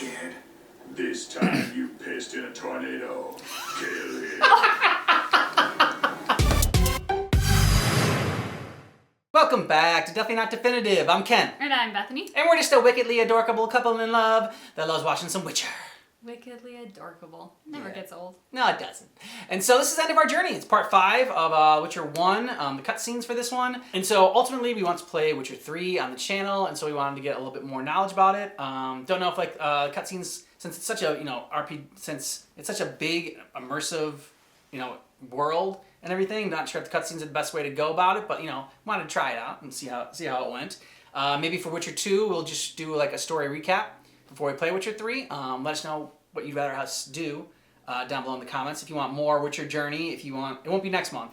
scared? This time you pissed in a tornado. Kill him. Welcome back to Definitely Not Definitive. I'm Ken. And I'm Bethany. And we're just a wickedly adorable couple in love that loves watching some Witcher. Wickedly adorkable. Never gets old. No, it doesn't. And so this is the end of our journey. It's part 5 of Witcher 1, the cutscenes for this one. And so ultimately we want to play Witcher 3 on the channel, and so we wanted to get a little bit more knowledge about it. Don't know if like cutscenes, since it's such a, since it's such a big, immersive, world and everything, not sure if the cutscenes are the best way to go about it, but wanted to try it out and see how it went. Maybe for Witcher 2, we'll just do like a story recap before we play Witcher 3. Let us know what you'd rather us do down below in the comments. If you want more Witcher Journey, if you want, it won't be next month.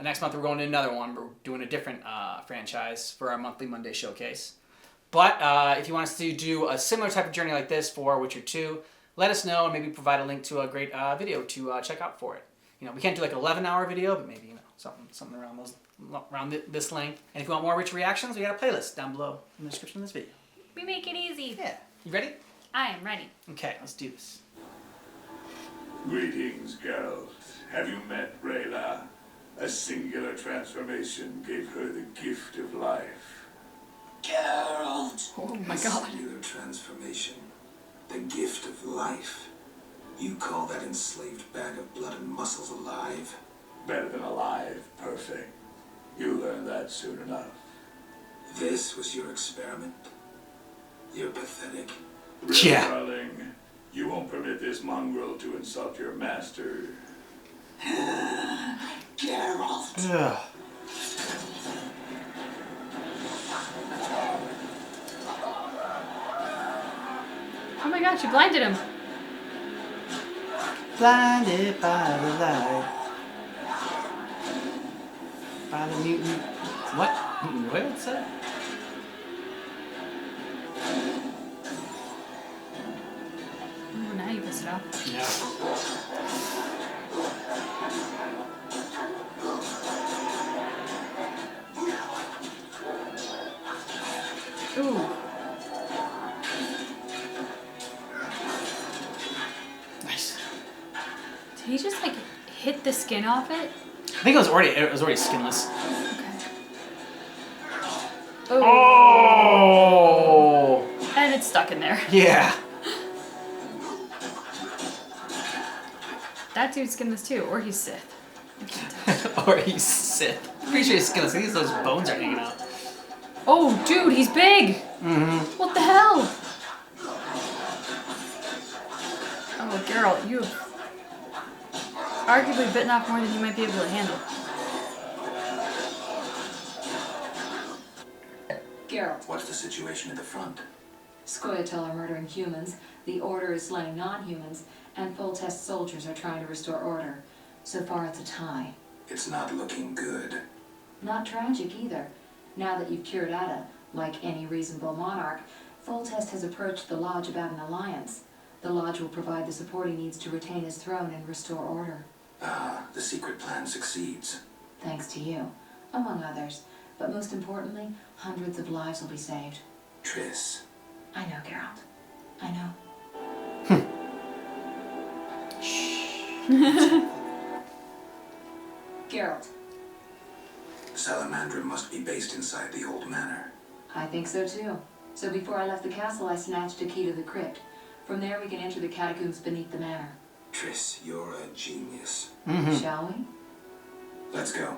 Next month we're going to another one. We're doing a different franchise for our monthly Monday showcase. But if you want us to do a similar type of journey like this for Witcher 2, let us know and maybe provide a link to a great video to check out for it. We can't do like an 11-hour video, but maybe something around this length. And if you want more Witcher reactions, we got a playlist down below in the description of this video. We make it easy. Yeah. You ready? I am ready. Okay, let's do this. Greetings, Geralt. Have you met Rayla? A singular transformation gave her the gift of life. Geralt! Oh my god. Singular transformation. The gift of life. You call that enslaved bag of blood and muscles alive? Better than alive, perfect. You learn that soon enough. This was your experiment? You're pathetic. Yeah. Darling, you won't permit this mongrel to insult your master. Geralt! Ugh. Oh my god, she blinded him. Blinded by the light. By the mutant. What? Mutant what? What's that? Ooh, now you pissed it off. Yeah. Ooh. Nice. Did he just like hit the skin off it? I think it was already skinless. Okay. Oh. And it's stuck in there. Yeah. That dude's skinless too, or he's Sith. I can't tell. Or he's Sith. Pretty sure he's skinless. I think those bones are hanging out. Oh, dude, he's big! Mm-hmm. What the hell? Oh, Geralt, you have arguably bitten off more than you might be able to handle. Geralt, What's the situation at the front? Scoia'tael are murdering humans, the Order is slaying non-humans, and full-test soldiers are trying to restore order. So far it's a tie. It's not looking good. Not tragic either. Now that you've cured Ada, like any reasonable monarch, Full-test has approached the Lodge about an alliance. The Lodge will provide the support he needs to retain his throne and restore order. Ah, the secret plan succeeds. Thanks to you, among others. But most importantly, hundreds of lives will be saved. Triss. I know, Geralt. I know. Geralt, Salamandra must be based inside the old manor. I think so too. So before I left the castle, I snatched a key to the crypt. From there, we can enter the catacombs beneath the manor. Triss, you're a genius. Mm-hmm. Shall we? Let's go.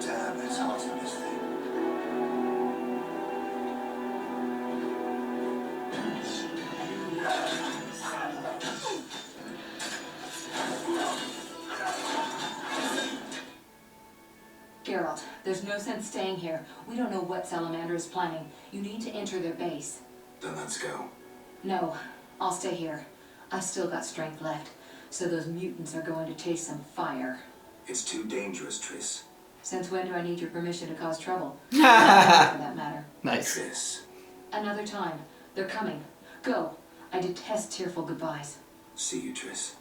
Damn, it's hot in this thing. Geralt, there's no sense staying here. We don't know what Salamander is planning. You need to enter their base. Then let's go. No, I'll stay here. I've still got strength left, so those mutants are going to taste some fire. It's too dangerous, Triss. Since when do I need your permission to cause trouble? For that matter. Nice. Triss. Another time. They're coming. Go. I detest tearful goodbyes. See you, Triss.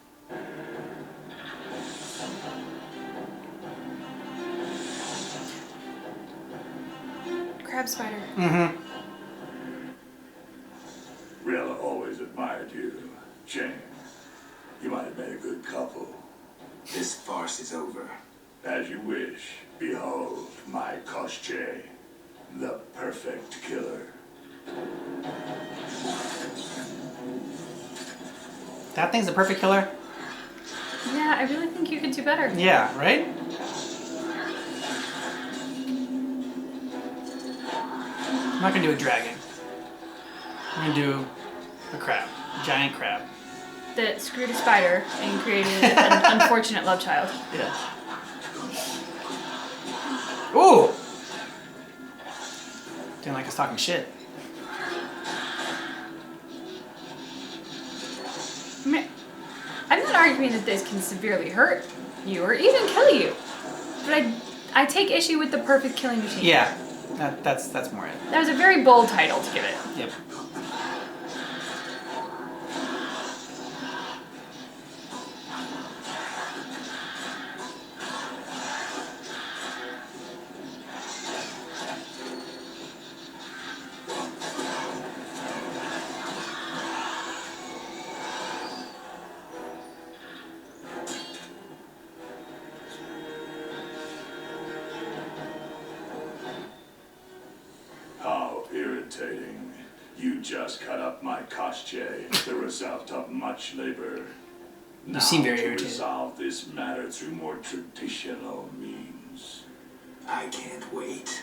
crab spider. Mm-hmm. Rayla always admired you. Shame. You might have made a good couple. This farce is over. As you wish. Behold, my Koschei, the perfect killer. That thing's a perfect killer. Yeah, I really think you could do better. Yeah, right? I'm not gonna do a dragon. I'm gonna do a crab. A giant crab. That screwed a spider and created an unfortunate love child. Yeah. Ooh! Didn't like us talking shit. I mean, I'm not arguing that this can severely hurt you or even kill you, but I take issue with the perfect killing machine. Yeah. That's more it. That was a very bold title to give it. Yep. How irritating. You just cut up my Koschei, the result of much labor. Now, seem very to irritated. resolve this matter through more traditional means. I can't wait.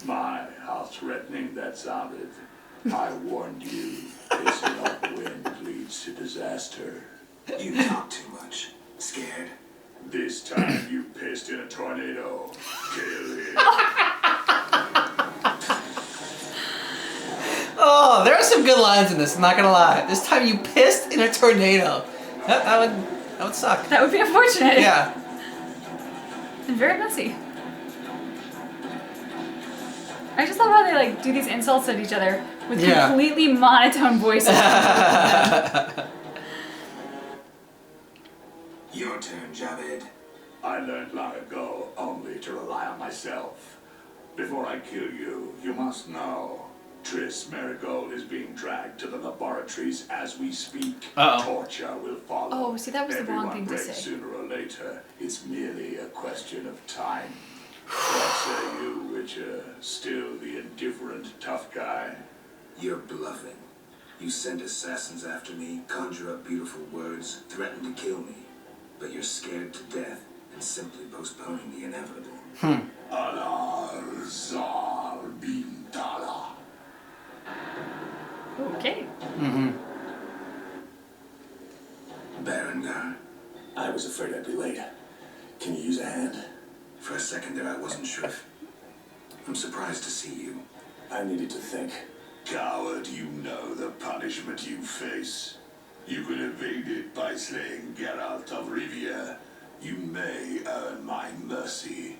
My, how threatening that sounded. I warned you, this upwind leads to disaster. You talk too much. Scared? This time you pissed in a tornado. Kill him. Oh, there are some good lines in this, I'm not gonna lie. This time you pissed in a tornado. That would suck. That would be unfortunate. Yeah. And very messy. I just love how they like do these insults at each other with Yeah. completely monotone voices. Your turn, Javed. I learned long ago only to rely on myself. Before I kill you, you must know. Triss Marigold is being dragged to the laboratories as we speak. Uh-oh. Torture will follow. Oh, see, that was the wrong Everyone thing to breaks say. sooner or later. It's merely a question of time. What say you, Witcher? Still the indifferent tough guy? You're bluffing. You send assassins after me, conjure up beautiful words, threaten to kill me. But you're scared to death and simply postponing the inevitable. Alar Zar Bintala. Okay. Mm-hmm. Berengar, I was afraid I'd be late. Can you use a hand? for a second there I wasn't sure if... I'm surprised to see you. I needed to think. Coward, you know the punishment you face. You can evade it by slaying Geralt of Rivia. You may earn my mercy.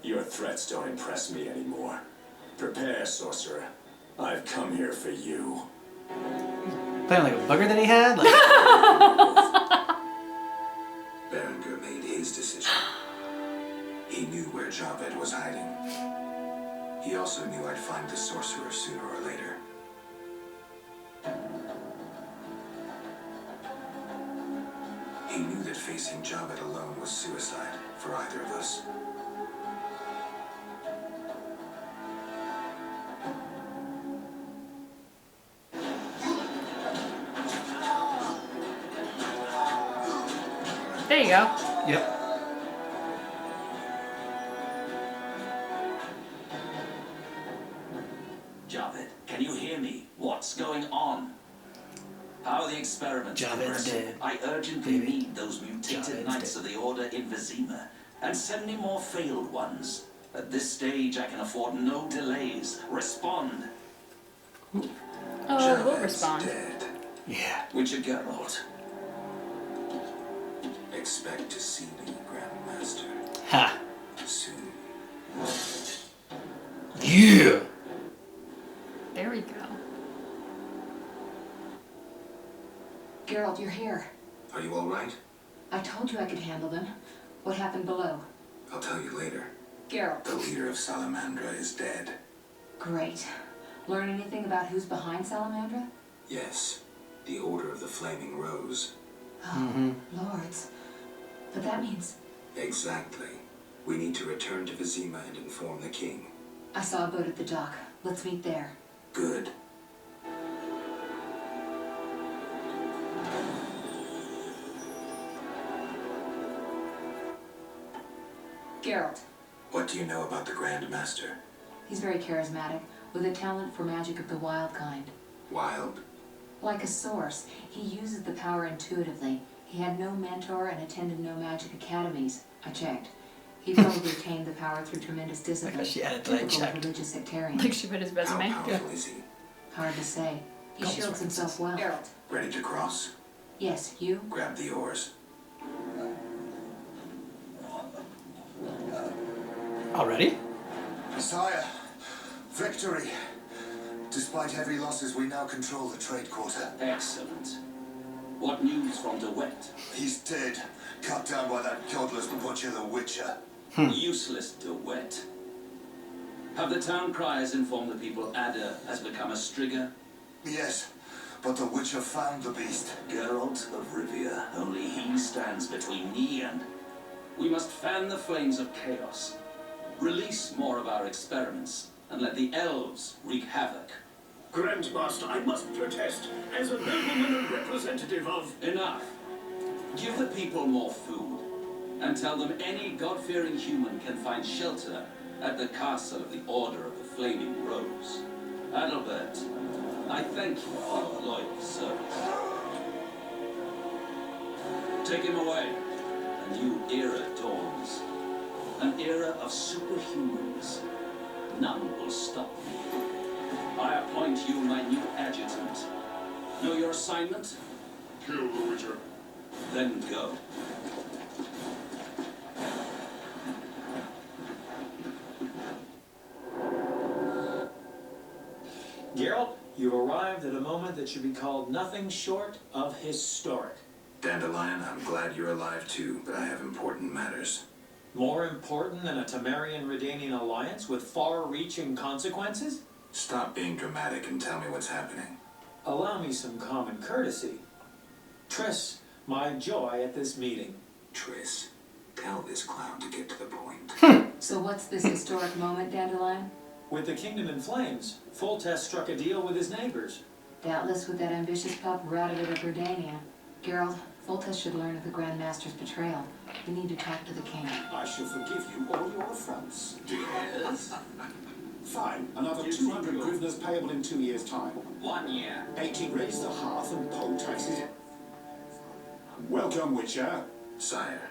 Your threats don't impress me anymore. Prepare, sorcerer. I've come here for you. Playing like a bugger that he had? Like, Berengar made his decision. He knew where Javed was hiding. He also knew I'd find the sorcerer sooner or later. He knew that facing Javed alone was suicide for either of us. There you go. yep. Javed, can you hear me? What's going on? How are the experiments Javed's progressing? dead. I urgently Baby. need those mutated Javed's knights dead. of the Order in Vizima. And send me more failed ones. At this stage, I can afford no delays. Respond. Oh, we'll Javed's respond. dead. Yeah. Witcher Geralt. Expect to see me, Grandmaster, Ha. soon. Yeah. There we go. Geralt, you're here. Are you all right? I told you I could handle them. What happened below? I'll tell you later. Geralt. The leader of Salamandra is dead. Great. Learn anything about who's behind Salamandra? Yes, the Order of the Flaming Rose. Oh, lords. But that means... Exactly. We need to return to Vizima and inform the king. I saw a boat at the dock. Let's meet there. Good. Geralt. What do you know about the Grand Master? He's very charismatic, with a talent for magic of the wild kind. Wild? Like a source, he uses the power intuitively. He had no mentor and attended no magic academies. I checked. He probably attained the power through tremendous discipline. she added that I Typical of checked. religious sectarian. Like she put his resume. How powerful is he? Hard to say. He Goals shields himself well. Geralt. Ready to cross? Yes, you? Grab the oars. Already? Sire, victory. Despite heavy losses, we now control the trade quarter. Excellent. What news from De Wet? He's dead, cut down by that godless butcher, the Witcher. Useless De Wet. Have the town criers informed the people Ada has become a Strigger? Yes, but the Witcher found the beast. Geralt of Rivia, only he stands between me and... We must fan the flames of chaos. Release more of our experiments, and let the elves wreak havoc. Grandmaster, I must protest. As a nobleman and representative of... Enough. Give the people more food, and tell them any God-fearing human can find shelter at the castle of the Order of the Flaming Rose. Adalbert, I thank you for your loyal service. Take him away. A new era dawns. An era of superhumans. None will stop me. I appoint you my new adjutant. Know your assignment? Kill the Witcher. Then go. Geralt, you've arrived at a moment that should be called nothing short of historic. Dandelion, I'm glad you're alive too, but I have important matters. More important than a Temerian-Redanian alliance with far-reaching consequences? Stop being dramatic and tell me what's happening. Allow me some common courtesy. Triss, my joy at this meeting. Triss, tell this clown to get to the point. So what's this historic moment, Dandelion? With the kingdom in flames, Foltest struck a deal with his neighbors. Doubtless with that ambitious pup Radovid of Redania. Geralt, Foltest should learn of the Grand Master's betrayal. We need to talk to the king. I shall forgive you all your affronts. Yes. Fine. Another 200 grivnas payable in 2 years' time. 1 year. 80 raise the hearth and poll taxes. Welcome, Witcher. Sire.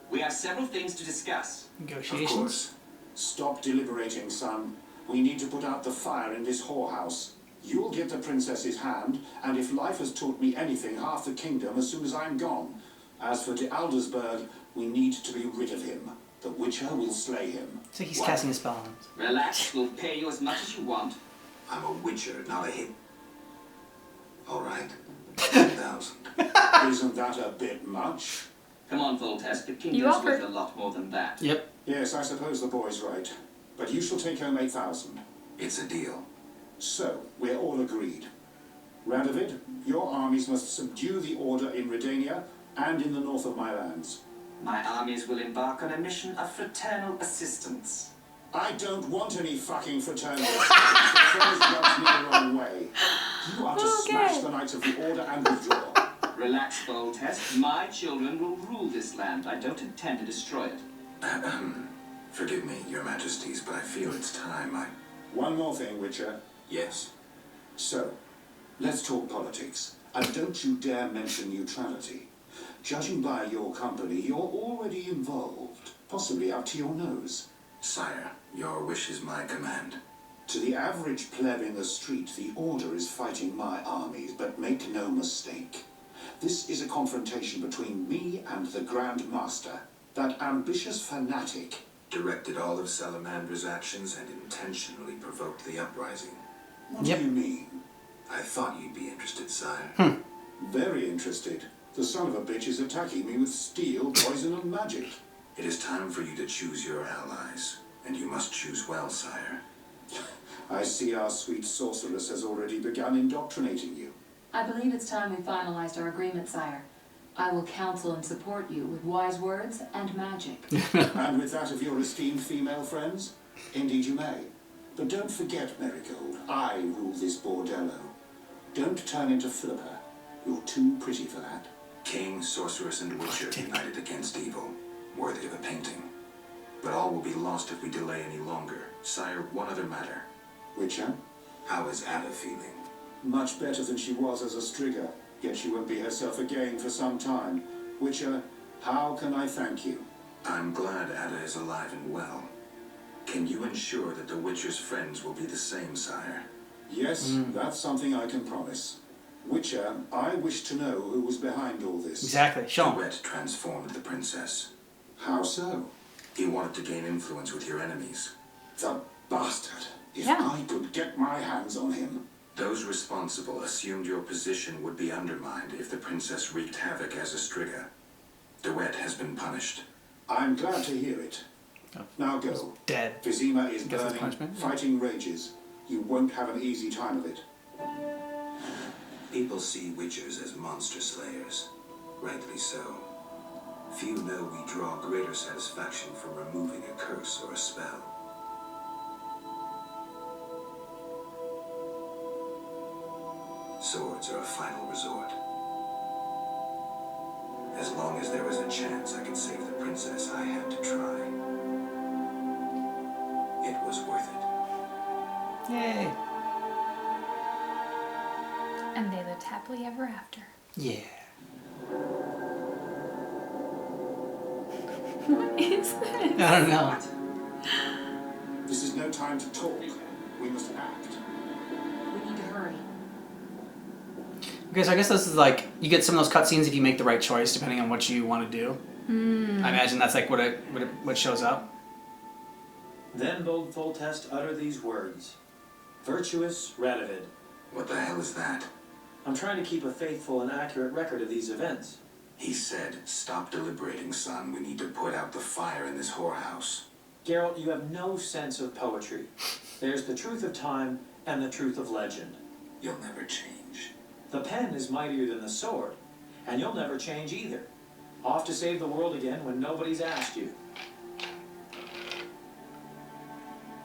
We have several things to discuss. Of Negotiations? course. Stop deliberating, son. We need to put out the fire in this whorehouse. You'll get the princess's hand, and if life has taught me anything, half the kingdom as soon as I'm gone. As for de Aldersberg, we need to be rid of him. The Witcher will slay him. It's like he's casting a spell on him. Relax, we'll pay you as much as you want. I'm a Witcher, not a hit. All right. 10,000. Isn't that a bit much? Come on, Voltest, the You kingdom's offered. worth a lot more than that. Yep. Yes, I suppose the boy's right. But you shall take home 8,000. It's a deal. So, we're all agreed. Radovid, your armies must subdue the Order in Redania and in the north of my lands. My armies will embark on a mission of fraternal assistance. I don't want any fucking fraternity. Fraternals rubs me the wrong way. You are to smash the Knights of the Order and withdraw. Relax, Voltest. My children will rule this land. I don't intend to destroy it. Forgive me, your majesties, but I feel it's time I... One more thing, Witcher. Yes. So, let's talk politics. And don't you dare mention neutrality. Judging by your company, you're already involved. Possibly up to your nose. Sire, your wish is my command. To the average pleb in the street, the Order is fighting my armies, but make no mistake. This is a confrontation between me and the Grand Master, that ambitious fanatic. Directed all of Salamandra's actions and intentionally provoked the uprising. What Yep. do you mean? I thought you'd be interested, sire. Very interested. The son of a bitch is attacking me with steel, poison, and magic. It is time for you to choose your allies, and you must choose well, sire. I see our sweet sorceress has already begun indoctrinating you. I believe it's time we finalized our agreement, sire. I will counsel and support you with wise words and magic. And with that of your esteemed female friends? Indeed you may. But don't forget, Marigold, I rule this bordello. Don't turn into Philippa. You're too pretty for that. King, sorceress, and witcher united against evil, worthy of a painting. But all will be lost if we delay any longer. Sire, one other matter. Witcher? How is Ada feeling? Much better than she was as a Strigger, yet she won't be herself again for some time. Witcher, how can I thank you? I'm glad Ada is alive and well. Can you ensure that the Witcher's friends will be the same, sire? Yes, that's something I can promise. Witcher, I wish to know who was behind all this. Exactly. Show him. Duet transformed the princess. How so? He wanted to gain influence with your enemies. The bastard. If Yeah. I could get my hands on him. Those responsible assumed your position would be undermined if the princess wreaked havoc as a Striga. Duet has been punished. I'm glad to hear it. Now go. Dead. Vizima is Guess that's burning, punishment. fighting rages. You won't have an easy time of it. People see witchers as monster slayers. Rightly so. Few know we draw greater satisfaction from removing a curse or a spell. Swords are a final resort. As long as there was a chance I could save the princess, I had to try. It was worth it. Yay. And they lived happily ever after. Yeah. What is this? I don't know. This is no time to talk. We must act. We need to hurry. Okay, so I guess this is like, you get some of those cutscenes if you make the right choice, depending on what you want to do. I imagine that's like what shows up. Then bold Foltest utter these words. Virtuous Radovid. What the hell is that? I'm trying to keep a faithful and accurate record of these events. He said, stop deliberating, son. We need to put out the fire in this whorehouse. Geralt, you have no sense of poetry. There's the truth of time and the truth of legend. You'll never change. The pen is mightier than the sword, and you'll never change either. Off to save the world again when nobody's asked you.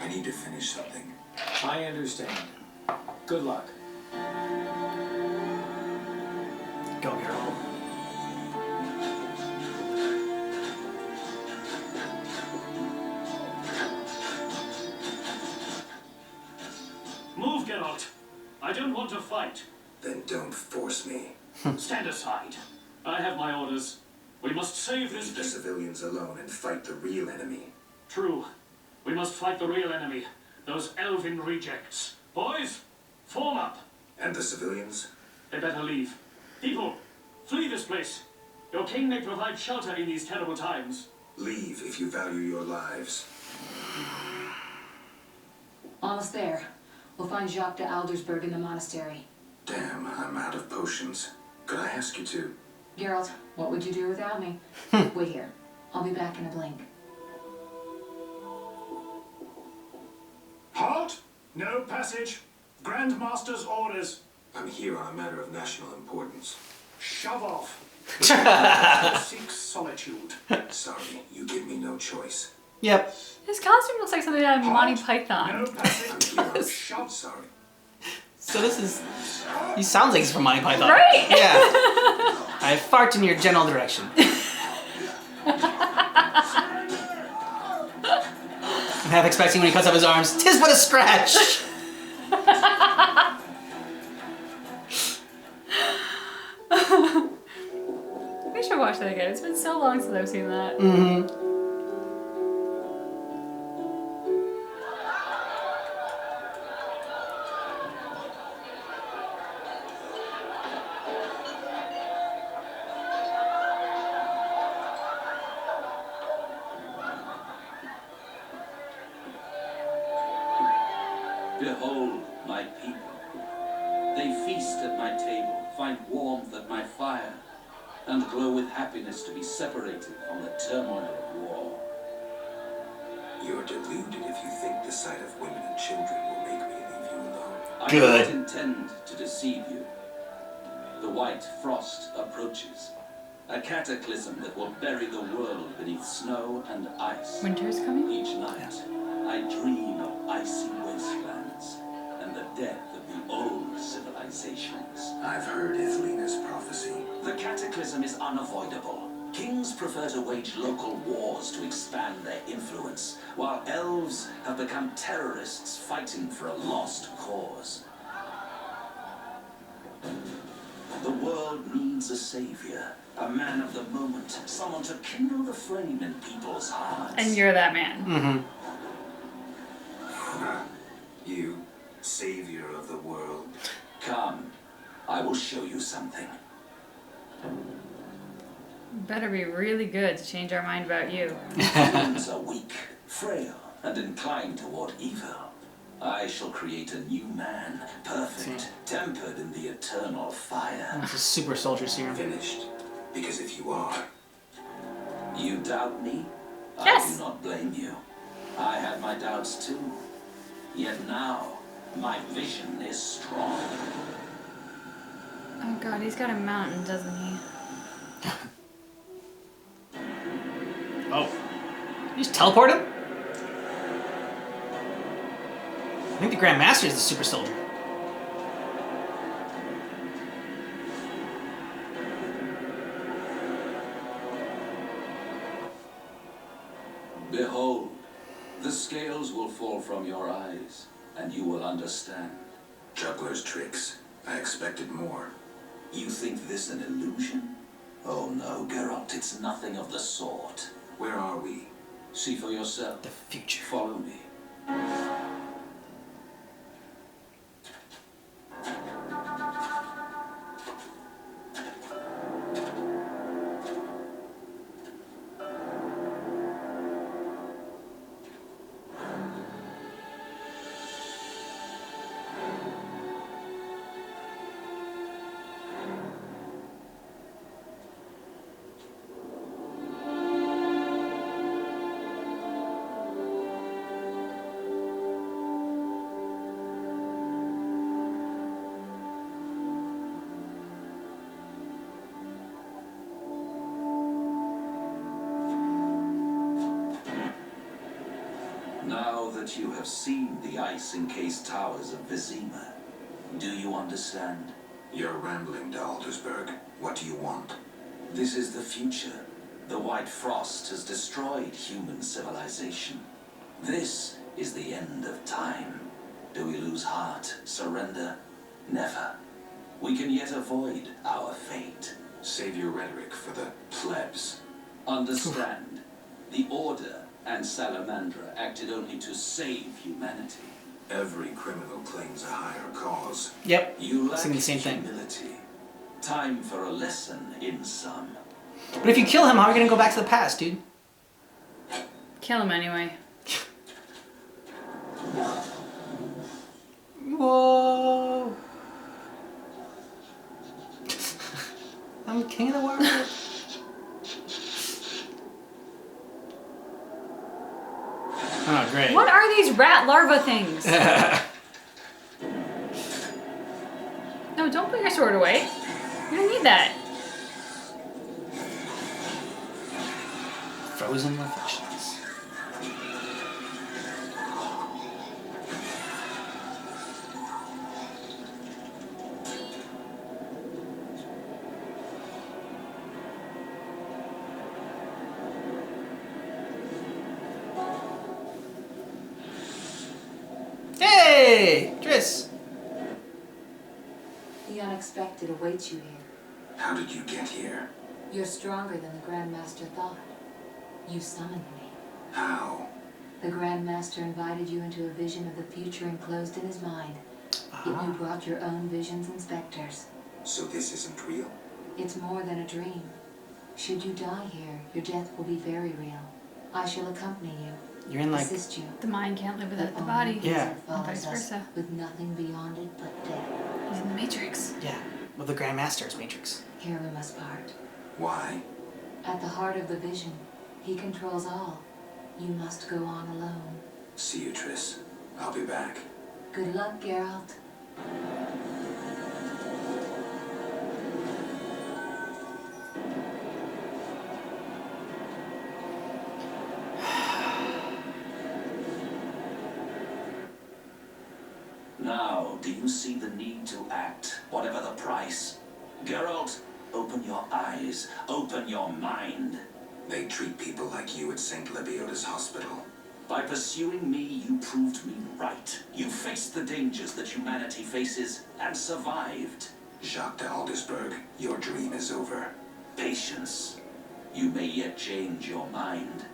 I need to finish something. I understand. Good luck. Go, Geralt. Move, Geralt. I don't want to fight. Then don't force me. Stand aside. I have my orders. We must save this Leave the civilians alone and fight the real enemy. True. We must fight the real enemy. Those elven rejects. Boys, form up. And the civilians? They better leave. People, flee this place. Your king may provide shelter in these terrible times. Leave if you value your lives. Almost there. We'll find Jacques de Aldersberg in the monastery. Damn, I'm out of potions. Could I ask you to? Geralt, what would you do without me? Wait here. I'll be back in a blink. Halt! No passage. Grandmaster's orders. I'm here on a matter of national importance. Shove off. Seek solitude. Sorry, you give me no choice. Yep. His costume looks like something out of Monty Python. No passage. I'm here on shout. Sorry. So this is... He sounds like he's from Monty Python. Right? Yeah. I fart in your general direction. I'm half expecting when he cuts off his arms, 'tis but a scratch! We should watch that again. It's been so long since I've seen that. Behold my people. They feast at my table, find warmth at my fire, and glow with happiness to be separated from the turmoil of war. You're deluded if you think the sight of women and children will make me Good. I don't intend to deceive you. The white frost approaches. A cataclysm that will bury the world beneath snow and ice. Winter's coming? Each night, I dream of icy wastelands and the death of the old civilizations. I've heard Ithlina's prophecy. The cataclysm is unavoidable. Kings prefer to wage local wars to expand their influence, while elves have become terrorists fighting for a lost cause. The world needs a savior, a man of the moment, someone to kindle the flame in people's hearts. And you're that man. Mm-hmm. You, savior of the world. Come, I will show you something. Better be really good to change our mind about you. Humans are weak, frail, and inclined toward evil. I shall create a new man, perfect, tempered in the eternal fire. This is super soldier serum. Finished. Because if you are, You doubt me? Yes. I do not blame you. I had my doubts too. Yet now, my vision is strong. Oh god, he's got a mountain, doesn't he? Oh. You just teleport him? I think the Grand Master is the super soldier. Behold, the scales will fall from your eyes, and you will understand. juggler's tricks. I expected more. You think this an illusion? Oh no, Geralt, it's nothing of the sort. Where are we? See for yourself. The future. Follow me. Now that you have seen the ice-encased towers of Vizima, do you understand? You're rambling, Aldersberg. What do you want? This is the future. The White Frost has destroyed human civilization. This is the end of time. Do we lose heart, surrender? Never. We can yet avoid our fate. Save your rhetoric for the plebs. Understand, the Order and Salamandra acted only to save humanity. Every criminal claims a higher cause. Yep. You lack Saying the same thing. humility. Time for a lesson in some. But if you kill him, how are you gonna go back to the past, dude? Kill him anyway. Whoa. I'm king of the world. Oh, great. What are these rat larva things? No, don't put your sword away. You don't need that. Frozen reflections. Hey, Triss. The unexpected awaits you here. How did you get here? You're stronger than the Grand Master thought. You summoned me. How? The Grand Master invited you into a vision of the future enclosed in his mind. Yet you brought your own visions and specters. So this isn't real? It's more than a dream. Should you die here, your death will be very real. I shall accompany you, You're in like. assist you. The mind can't live without the Only body. Blizzard Yeah. And follows vice us, versa. with nothing beyond it but death. He's in the Matrix. Yeah. Well, the Grand Master's Matrix. Here we must part. Why? At the heart of the vision, he controls all. You must go on alone. See you, Triss. I'll be back. Good luck, Geralt. Now, do you see the need to act, whatever the price? Geralt, open your eyes, open your mind. They treat people like you at St. Lebioda's hospital. By pursuing me, you proved me right. You faced the dangers that humanity faces and survived. Jacques de Aldersberg, your dream is over. Patience. You may yet change your mind.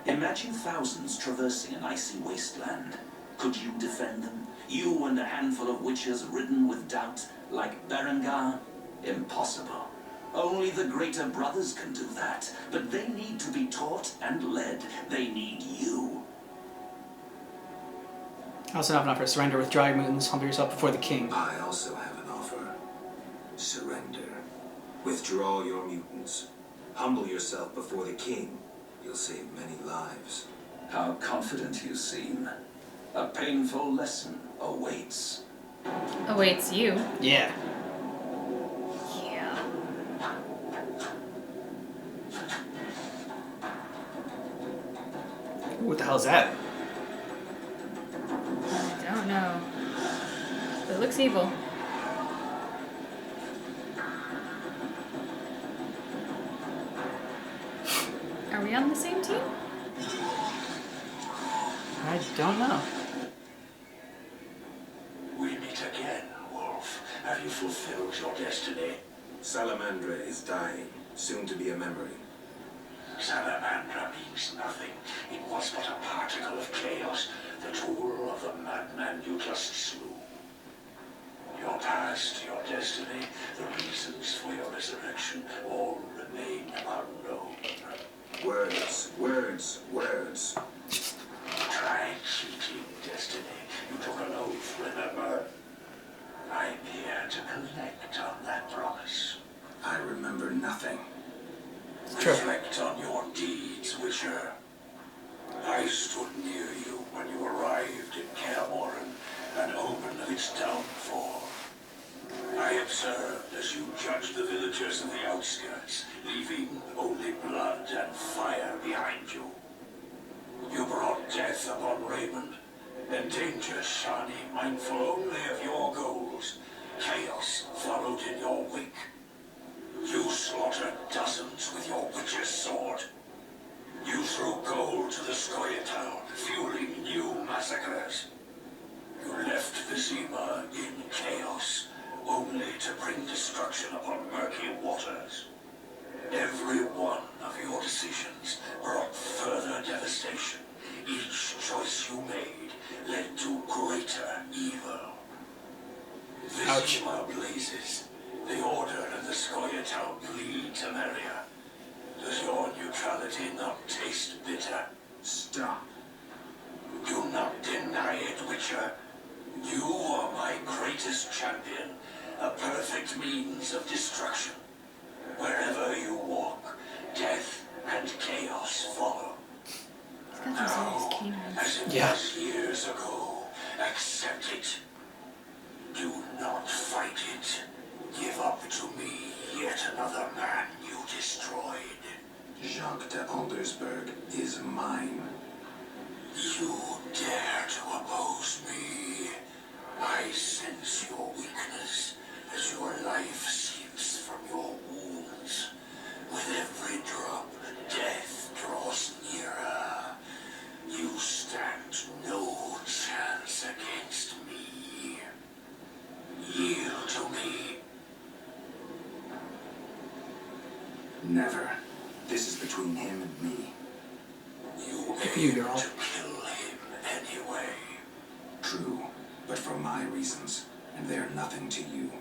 Imagine thousands traversing an icy wasteland. Could you defend them? You and a handful of witches ridden with doubt, like Berengar? Impossible. Only the greater brothers can do that, but they need to be taught and led. They need you. I also have an offer. Surrender, withdraw your mutants, humble yourself before the king. I also have an offer. Surrender. Withdraw your mutants. Humble yourself before the king. You'll save many lives. How confident you seem. A painful lesson awaits. Awaits you. Yeah. Yeah. What the hell is that? I don't know. But it looks evil. Are we on the same team? I don't know. We meet again, Wolf. Have you fulfilled your destiny? Salamandra is dying, soon to be a memory. Salamandra means nothing. It was but a particle of chaos, the tool of the madman you just slew. Your past, your destiny, the reasons for your resurrection, all remain unknown. Words, words, words. Try cheating destiny. You took an oath, remember? I'm here to collect on that promise. I remember nothing. True. Reflect on your deeds, Witcher. I stood near you when you arrived in Kaer Morhen, an omen of its downfall. I observed as you judged the villagers of the outskirts, leaving only blood and fire behind you. You brought death upon Raymond, endangered Shani, mindful only of your goals. Chaos followed in your wake. You slaughtered dozens with your witch's sword. You threw gold to the Scoia'tael, fueling new massacres. You left Vizima in chaos, only to bring destruction upon murky waters. Every one of your decisions brought further devastation. Each choice you made led to greater evil. Ouch. Vizima blazes. The Order and the Scoia'tael bleed Temeria. Does your neutrality not taste bitter? Stop. Do not deny it, Witcher. You are my greatest champion, a perfect means of destruction. Wherever you walk, death and chaos follow. He's got some serious canines. As it Yeah. was years ago, accept it. Do not fight it. Give up to me yet another man you destroyed. Jacques de Aldersberg is mine. You dare to oppose me? I sense your weakness as your life seeps from your wounds. With every drop, death draws nearer. You stand no chance against me. Yield to me. Never. This is between him and me. You for you, aim girl. to kill him anyway. True, but for my reasons, and they're nothing to you.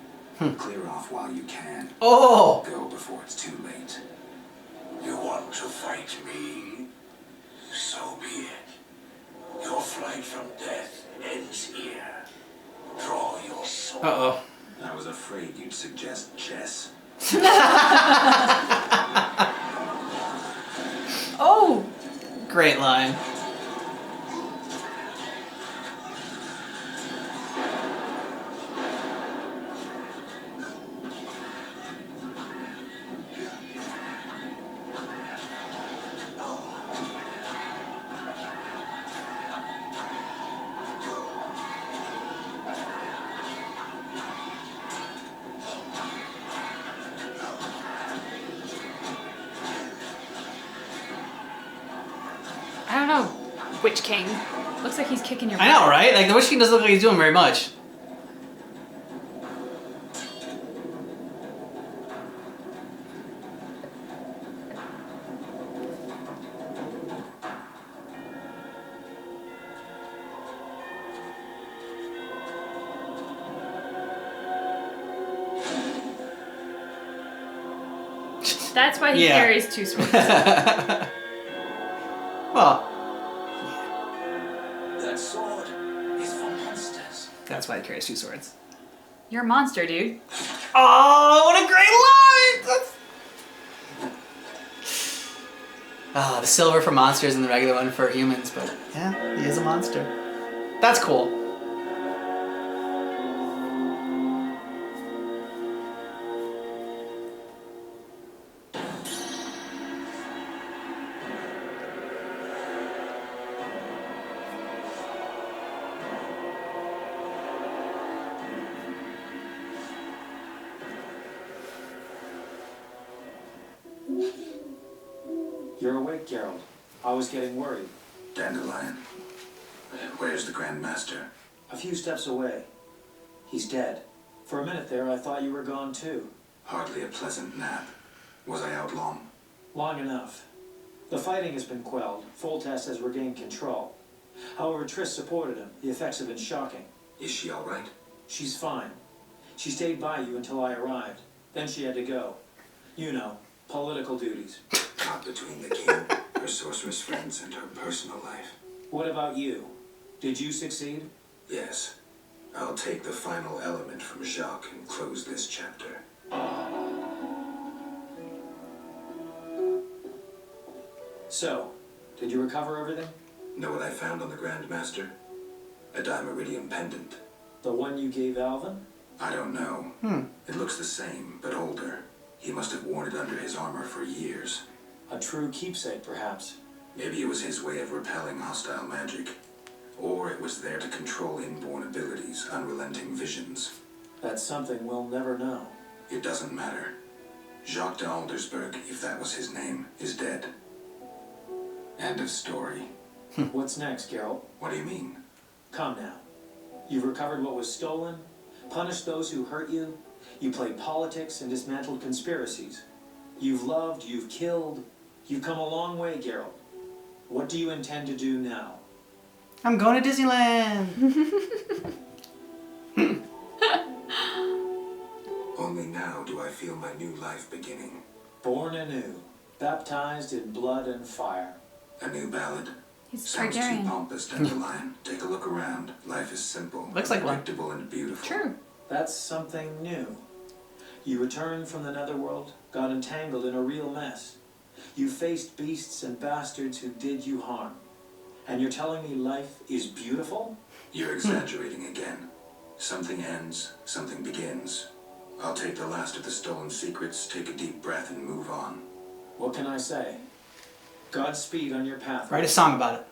Clear off while you can. Oh! Go before it's too late. You want to fight me? So be it. Your flight from death ends here. Draw your sword. Uh-oh. I was afraid you'd suggest chess. Oh! Great line. don't know, Witch King. Looks like he's kicking your butt. I know, right? Like, the Witch King doesn't look like he's doing very much. That's why he Yeah. carries 2 swords. Well, That sword is for monsters. that's why he carries 2 swords. You're a monster, dude. Oh, what a great line! Ah, the silver for monsters and the regular one for humans, but yeah, he is a monster. That's cool. You're awake, Geralt. I was getting worried. Dandelion. Where's the Grand Master? A few steps away. He's dead. For a minute there, I thought you were gone too. Hardly a pleasant nap. Was I out long? Long enough. The fighting has been quelled. Foltest has regained control. However, Triss supported him. The effects have been shocking. Is she all right? She's fine. She stayed by you until I arrived. Then she had to go. You know, political duties. Caught between the king, her sorceress friends, and her personal life. What about you? Did you succeed? Yes. I'll take the final element from Jacques and close this chapter. So, did you recover everything? Know what I found on the Grand Master? A Dimeridium pendant. The one you gave Alvin? I don't know. It looks the same, but older. He must have worn it under his armor for years. A true keepsake, perhaps. Maybe it was his way of repelling hostile magic. Or it was there to control inborn abilities, unrelenting visions. That's something we'll never know. It doesn't matter. Jacques de Aldersberg, if that was his name, is dead. End of story. What's next, Geralt? What do you mean? Come now. You've recovered what was stolen, punished those who hurt you, you played politics and dismantled conspiracies. You've loved, you've killed, you've come a long way, Geralt. What do you intend to do now? I'm going to Disneyland! Only now do I feel my new life beginning. Born anew, baptized in blood and fire. A new ballad. He's Sounds too Targaryen. pompous, Dandelion. Take a look around. Life is simple, Looks like one. predictable, and beautiful. True. That's something new. You returned from the netherworld, got entangled in a real mess. You faced beasts and bastards who did you harm. And you're telling me life is beautiful? You're exaggerating again. Something ends, something begins. I'll take the last of the stolen secrets, take a deep breath, and move on. What can I say? Godspeed on your path. Write a song about it.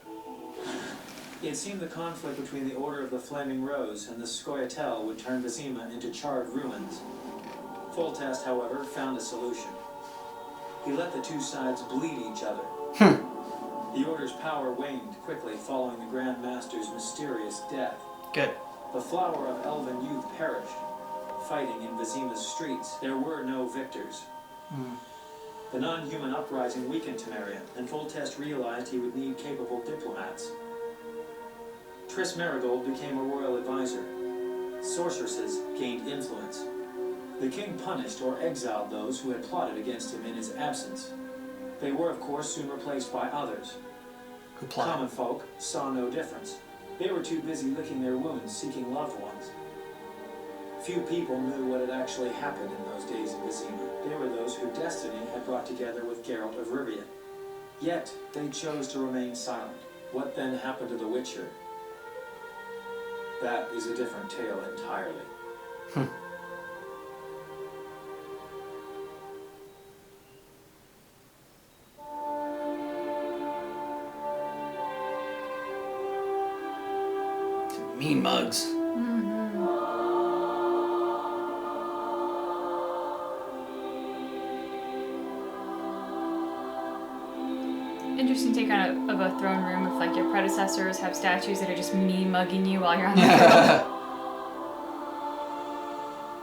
It seemed the conflict between the Order of the Flaming Rose and the Scoia'tael would turn Vizima into charred ruins. Foltest, however, found a solution. He let the two sides bleed each other. The Order's power waned quickly following the Grand Master's mysterious death. Good. The flower of elven youth perished. Fighting in Vizima's streets, there were no victors. The non-human uprising weakened Temeria, and Foltest realized he would need capable diplomats. Triss Merigold became a royal advisor. Sorceresses gained influence. The king punished or exiled those who had plotted against him in his absence. They were, of course, soon replaced by others. Who plotted? Common folk saw no difference. They were too busy licking their wounds, seeking loved ones. Few people knew what had actually happened in those days in Vizima. They were those who destiny had brought together with Geralt of Rivia. Yet, they chose to remain silent. What then happened to the Witcher? That is a different tale entirely. Mean mugs. interesting take on of a throne room if like your predecessors have statues that are just me mugging you while you're on the throne.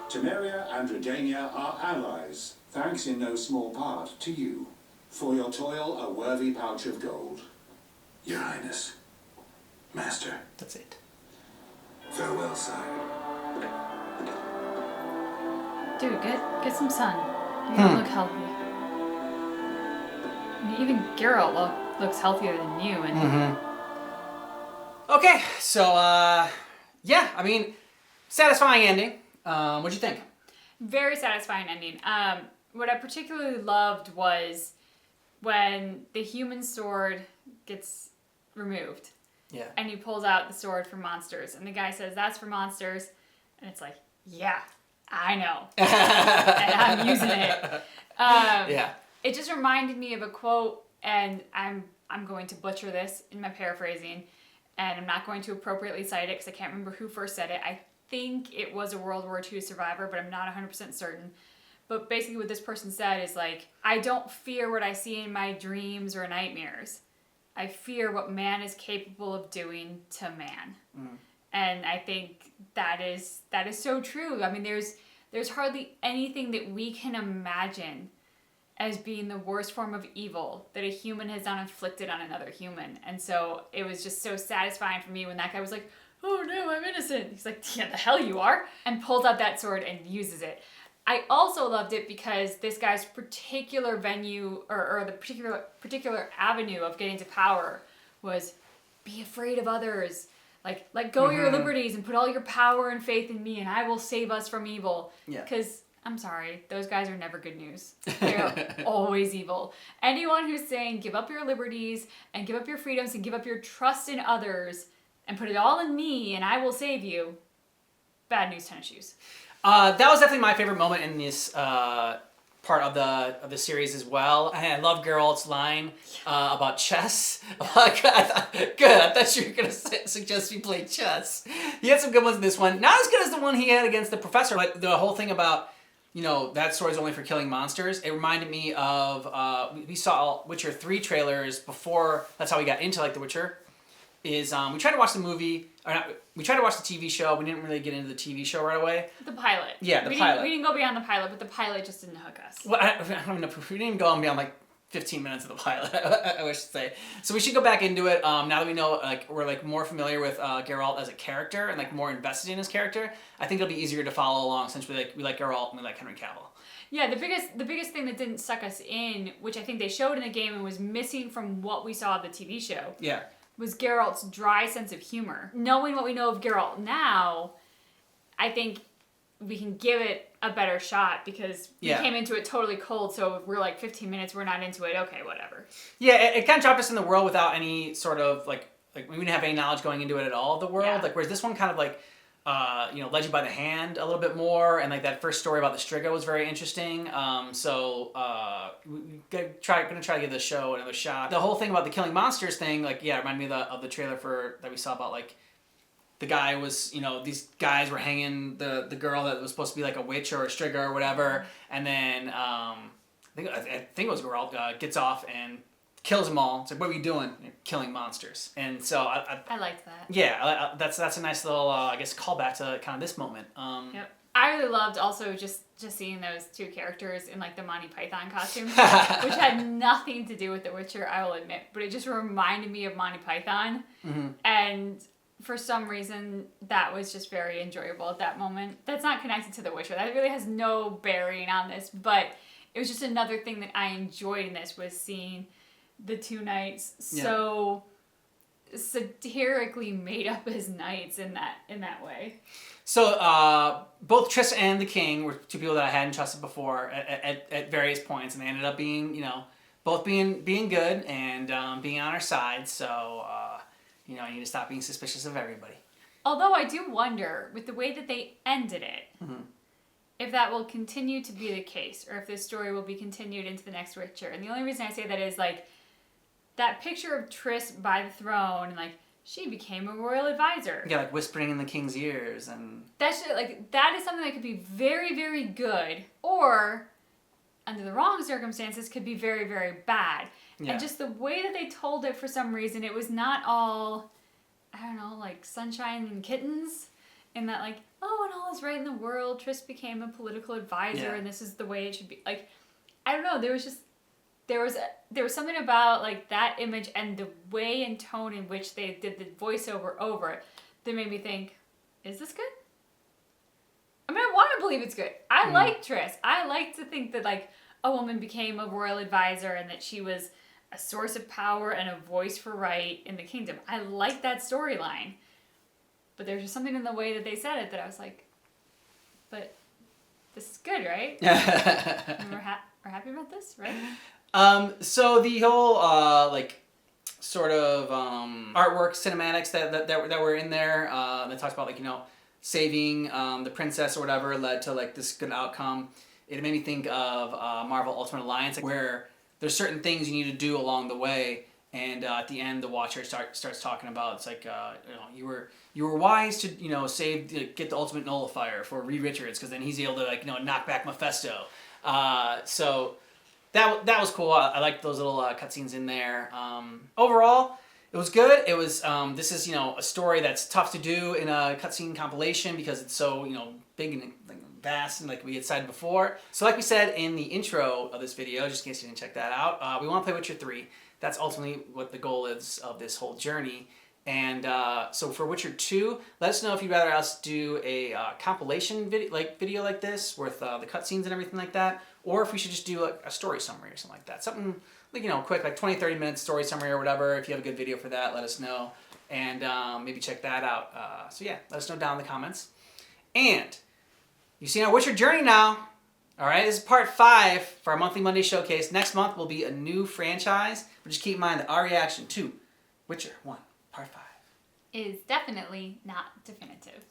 Temeria and Redania are allies, thanks in no small part to you. For your toil, a worthy pouch of gold. Your Highness. Master. That's it. Farewell, sire. Dude, get some sun. You don't look healthy. I mean, even Geralt looks healthier than you, and Okay, so yeah, I mean, satisfying ending. What'd you think? very satisfying ending. What I particularly loved was when the human sword gets removed. Yeah. And he pulls out the sword for monsters, and the guy says, "That's for monsters," and it's like, yeah, I know, and I'm using it. Yeah. It just reminded me of a quote, and I'm going to butcher this in my paraphrasing, and I'm not going to appropriately cite it because I can't remember who first said it. I think it was a World War II survivor, but I'm not 100% certain. But basically what this person said is like, I don't fear what I see in my dreams or nightmares. I fear what man is capable of doing to man. And I think that is so true. I mean, there's hardly anything that we can imagine as being the worst form of evil that a human has not inflicted on another human. And so it was just so satisfying for me when that guy was like, "Oh no, I'm innocent." He's like, "Yeah, the hell you are," and pulls out that sword and uses it. I also loved it because this guy's particular venue or the particular avenue of getting to power was be afraid of others. Like, let go your liberties and put all your power and faith in me, and I will save us from evil. Yeah. Because, I'm sorry, those guys are never good news. They're always evil. Anyone who's saying give up your liberties and give up your freedoms and give up your trust in others and put it all in me and I will save you, bad news, tennis shoes. That was definitely my favorite moment in this part of the series as well. I love Geralt's line about chess. Good. I thought you were gonna suggest we play chess. He had some good ones in this one. Not as good as the one he had against the professor, but the whole thing about that sword is only for killing monsters. It reminded me of we saw Witcher 3 trailers before. That's how we got into The Witcher. We tried to watch the movie, or not, we tried to watch the TV show. We didn't really get into the TV show right away. The pilot. Yeah, we pilot. We didn't go beyond the pilot, but the pilot just didn't hook us. Well, I don't know. We didn't even go on beyond 15 minutes of the pilot, I wish to say. So we should go back into it now that we know we're more familiar with Geralt as a character and more invested in his character. I think it'll be easier to follow along since we like Geralt and we like Henry Cavill. Yeah, the biggest thing that didn't suck us in, which I think they showed in the game and was missing from what we saw of the TV show. Yeah. Was Geralt's dry sense of humor. Knowing what we know of Geralt now, I think we can give it a better shot because we came into it totally cold, so we're 15 minutes, we're not into it, okay, whatever. Yeah, it kind of dropped us in the world without any sort of, we didn't have any knowledge going into it at all of the world. Yeah. Whereas this one kind of led you by the hand a little bit more, and that first story about the Striga was very interesting. We're gonna try to give the show another shot. The whole thing about the killing monsters thing, reminded me of the trailer that we saw about the guy was, these guys were hanging the girl that was supposed to be a witch or a Striga or whatever, and then I think it was Geralt gets off and kills them all. It's like, what are you doing? You're killing monsters. And so I liked that. Yeah, that's a nice little callback to kind of this moment. Yep. I really loved also just seeing those two characters in the Monty Python costumes, which had nothing to do with The Witcher, I will admit, but it just reminded me of Monty Python. Mm-hmm. And for some reason, that was just very enjoyable at that moment. That's not connected to The Witcher. That really has no bearing on this, but it was just another thing that I enjoyed in this was seeing the two knights so satirically made up as knights in that way. So both Triss and the King were two people that I hadn't trusted before at various points, and they ended up being both being good and being on our side. So I need to stop being suspicious of everybody. Although I do wonder, with the way that they ended it, Mm-hmm. if that will continue to be the case, or if this story will be continued into the next Witcher. And the only reason I say that is that picture of Triss by the throne, and she became a royal advisor. Yeah, whispering in the king's ears and That is something that could be very, very good, or under the wrong circumstances could be very, very bad. Yeah. And just the way that they told it, for some reason, it was not all, I don't know, like sunshine and kittens. And that, like, oh, and all is right in the world. Triss became a political advisor, and this is the way it should be. Like, I don't know. There was something about like that image and the way and tone in which they did the voiceover over it that made me think, is this good? I mean, I want to believe it's good. I like Triss. I like to think that like a woman became a royal advisor and that she was a source of power and a voice for right in the kingdom. I like that storyline. But there's just something in the way that they said it that I was like, but this is good, right? And we're happy about this, right? So the whole like sort of artwork cinematics that were in there that talks about like, you know, saving the princess or whatever led to like this good outcome. It made me think of Marvel Ultimate Alliance, where there's certain things you need to do along the way, and at the end the Watcher starts talking about, it's like, you know, you were wise to, you know, get the ultimate nullifier for Reed Richards, because then he's able to, like, you know, knock back Mephisto. So that was cool. I liked those little cutscenes in there. Overall, it was good. It was this is, you know, a story that's tough to do in a cutscene compilation because it's so, you know, big and like, vast, and like we had said before. So like we said in the intro of this video, just in case you didn't check that out, we want to play Witcher 3. That's ultimately what the goal is of this whole journey. And so for Witcher 2, let us know if you'd rather us do a compilation video like this with the cutscenes and everything like that, or if we should just do a story summary or something like that. Something like, you know, quick, like 20-30 minutes story summary or whatever. If you have a good video for that, let us know, and maybe check that out. So yeah, let us know down in the comments. And you've seen our Witcher journey now. All right, this is part 5 for our monthly Monday showcase. Next month will be a new franchise, but just keep in mind that our reaction to Witcher 1 Part 5 is definitely not definitive.